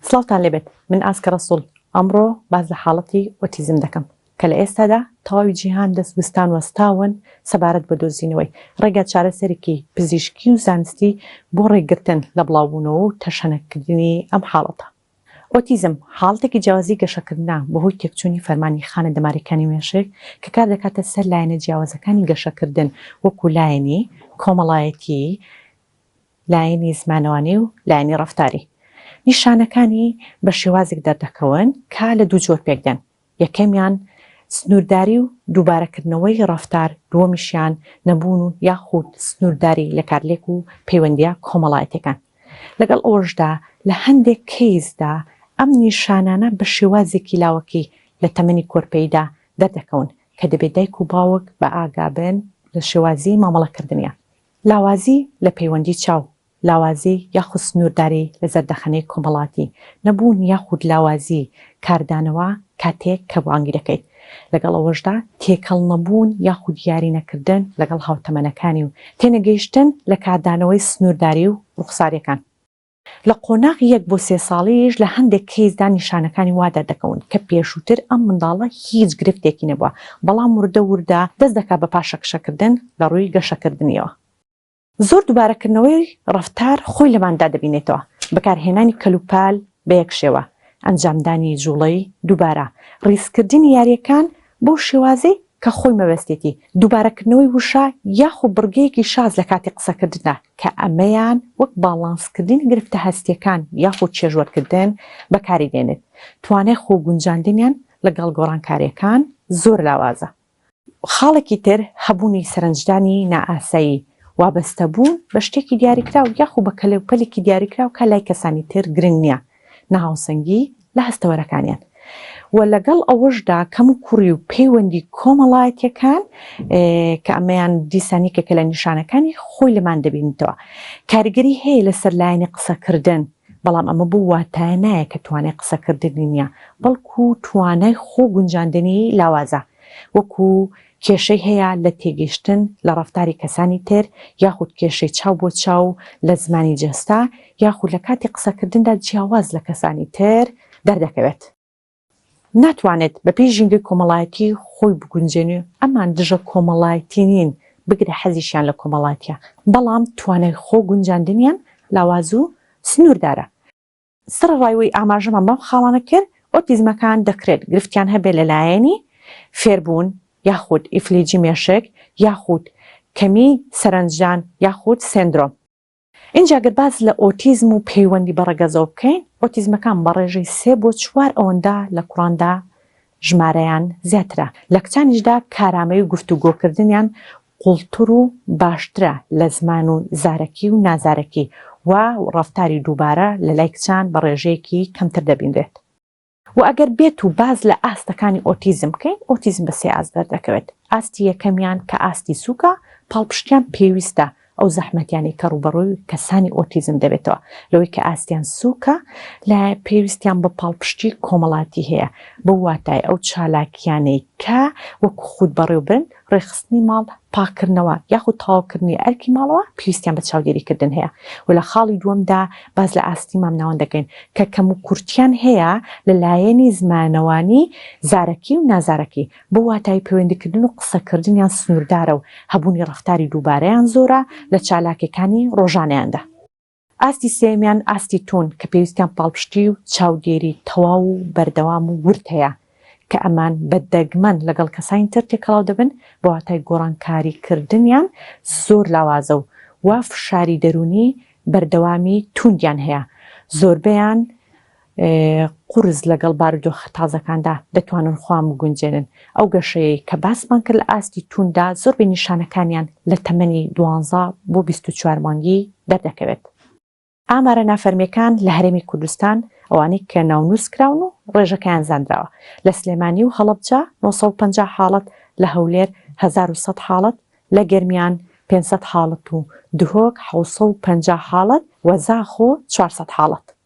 سڵاوتان لێبێت من ئاسکە ڕەسوڵ ئەمڕۆ باز لە حاڵەتی ئۆتیزم دەکەم کە لە ئێستادا تەواوی جیهان دەستوستان وەستاون سەبارەت بە دۆزینەوەی ڕێگا چارەسەرێکی پزیشکی و زانستی بۆ ڕێگرتن لە بڵاوبوونەوە و تەشەنەکردنی ئەم حاڵەتە. ئۆتیزم حاڵەتێکی جیاوازی گەشەکردنا بەهۆی تێکچوونی فەرمانی خانە دەماریەکانی مێشک کە کار دەکاتە سەر لایەنە جیاوازەکانی گەشەکردن وەکو لایەنی کۆمەڵایەتی، لایەنی زمانەوانی و لایەنی ڕەفتاری. نیشانەکانی بە شێوازێک دەردەکەون کە لە دوو جۆر پێکدەن. یەکەمیان سنوورداری و دووبارەکردنەوەی ڕەفتار، دووەمیشیان نەبوون و یاخود سنوورداری لە کارلێک و پەیوەندیە کۆمەڵایەتەکان. لەگەڵ ئەوەشدا لە هەندێک کەیسدا ئەم نیشانانە بە شێوازێکی لاوەکی لە تەمەنی کۆرپەیدا دەردەکەون کە دەبێت دایک و باوک بە ئاگابن لە شێوازی مامەڵەکردنیان. لاوازی لە پەیوەندی چاو، لاوازی یاخود سنوورداری لە زەردەخەنەی کۆمەڵاتی، نەبوون یاخود لاوازی کاردانەوە کاتێک کە بانگی دەکەیت. لەگەڵ ئەوەشدا تێکەڵ نەبوون یاخود یاری نەکردن لەگەڵ هاوتەمەنەکانی و تێنەگەیشتن لە کاردانەوەی سنوورداری و ڕوخساریەکان. لە قۆناغ 1 بۆ 3 ساڵیش لە هەندێک کەیسدا نیشانەکانی وا دەردەکەون کە پێشووتر ئەم منداڵە هیچ گرفتێکی نەبووە، بەڵام وردە دەست دەکات بە پاشەکشەکردن لە ڕووی گەشەکردنیەوە. زۆر دووبارەکردنەوەی ڕەفتار خۆی لەماندا دەبینێتەوە، بەکارهێنانی کەلوپال بە یەک شێوە، ئەنجامدانی جوڵەی دووبارە، ڕیزکردنی یاریەکان بۆ شێوازەی کە خۆی مەبەستێتی، دووبارەکردنەوەی وشە یاخود بڕگەیەکی شاز لە کاتی قسەکردندا کە ئەمەیان وەک باڵانسکردنی گرفتە هەستیەکان یاخود چێژوەرکردن بەکاری دێنێت. توانای خۆگونجاندنیان لەگەڵ گۆڕانکاریەکان زۆر لاوازە. خاڵێکی تر هەبوونی سەرنجدانی نائاسایی، وابەستە بوون بە شتێکی دیاریکراو یاخود بە کەلەوپەلێکی دیاریکراو کە لای کەسانی تر گرنگ نییە، نەهاوسەنگی لە هەستەوەرەکانیان. و لەگەڵ ئەوەشدا کەم و کوڕی و پەیوەندی کۆمەڵایەتیەکان کە ئەمەیان دیسانیکێکە لە نیشانەکانی خۆی لەمان دەبینێتەوە. کاریگەری هەیە لەسەر لایەنی قسەکردن، بەڵام ئەمە بوو واتایە نایە کە توانای قسەکردنی نییە، بەڵکو توانای خۆگونجاندنی لاوازە، وەکو کێشەی هەیە لە تێگەیشتن لە ڕەفتاری کەسانی تر یاخود کێشەی چاو بۆ چاو لە زمانی جەستا یاخود لە کاتی قسەکردندا جیاواز لە کەسانی تر دەردەکەوێت. ناتوانێت بە پێی ژینگەی کۆمەڵایەتی خۆی بگونجێنێ، ئەمان دژە کۆمەڵایەتی نین بگرە حەزیشیان لە کۆمەڵایەتیە، بەڵام توانای خۆگونجاندنیان لاواز و سنووردارە. سەرڕایوەی ئاماژەمان بەم خاڵانە کرد ئۆتیزمەکان دەکرێت گرفتیان هەبێت لە لایەنی فێربوون یاخود ئیفلیجی مێشک یاخود کەمی سەرنجدان یاخود سێندرۆم. اینجا گەر باز لە ئۆتیزم و پەیوەندی بەڕێگەزەوە بکەین، ئۆتیزمەکان بە ڕێژەی 3 بۆ 4 ئەوەندا لە کوڕاندا ژمارەیان زیاترە. لە کچانیشدا کارامەی و گفتوگۆکردنیان قوڵتر و باشترە لە زمان و زارەکی و نازارەکی و ڕەفتاری دووبارە لە لای کچان بە ڕێژەیەکی کەمتر دەبینرێت. و ئەگەر بێت و باز لە ئاستەکانی ئۆتیزم بکەین، ئۆتیزم بە 3 ئاست دەردەکەوێت. ئاستی یەکەمیان کە ئاستی سووکە، پاڵپشتیان پێویستە ئەو زەحمەتیانی کە ڕوبەڕووی کەسانی ئۆتیزم دەبێتەوە، لەوەی کە ئاستیان سووکە لە پێویستیان بە پاڵپشتی کۆمەڵاتی هەیە، بە واتای ئەو چالاکیانەی کە وەکو خود بەڕێوەبرن، ڕێخستنی ماڵ، پاکردنەوە یاخود تەواوکردنی ئەرکی ماڵەوە پێویستیان بە چاودێریکردن هەیە. و لە خاڵی دووەمدا باز لە ئاستی مامناوەند دەکەین کە کەم و کورتیان هەیە لە لایەنی زمانەوانی زارەکی و نازارەکی، بە واتای پەیوەندیکردن و قسەکردنیان سنووردارە و هەبوونی ڕەفتاری دووبارەیان زۆرە لە چالاکیەکانی ڕۆژانەیاندا. ئاستی سێمیان ئاستی تون کە پێویستیان پاڵپشتی و چاودێری تەواو و بەردەوام و ورد هەیە کە ئەمان بەدەگمەن لەگەڵ کەسانی تر تێکەڵاو دەبن، بە واتای گۆڕانکاریکردنیان زۆر لاوازە و فشاری دەرونی بەردەوامی توندیان هەیە. زۆربەیان قورس لەگەڵ بارودۆخە تازەکاندا دەتوانن خۆیان بگونجێنن. ئەو گەشەیە کە باسمان کرد لە ئاستی توندا زۆربەی نیشانەکانیان لە تەمەنی 12 بۆ 24 مانگی دەردەکەوێت. ئامارە نافەرمیەکان لە هەرێمی کوردستان ئەوانەی کە ناونووس کراون و ڕێژەکەیان زانراوە، لە سلێمانی و هەڵەبجە 950 حاڵەت، لە هەولێر 1100 حاڵەت، لە گەرمیان 500 حاڵەت و دهۆک 750 حاڵەت و زاخۆ 400 حاڵەت.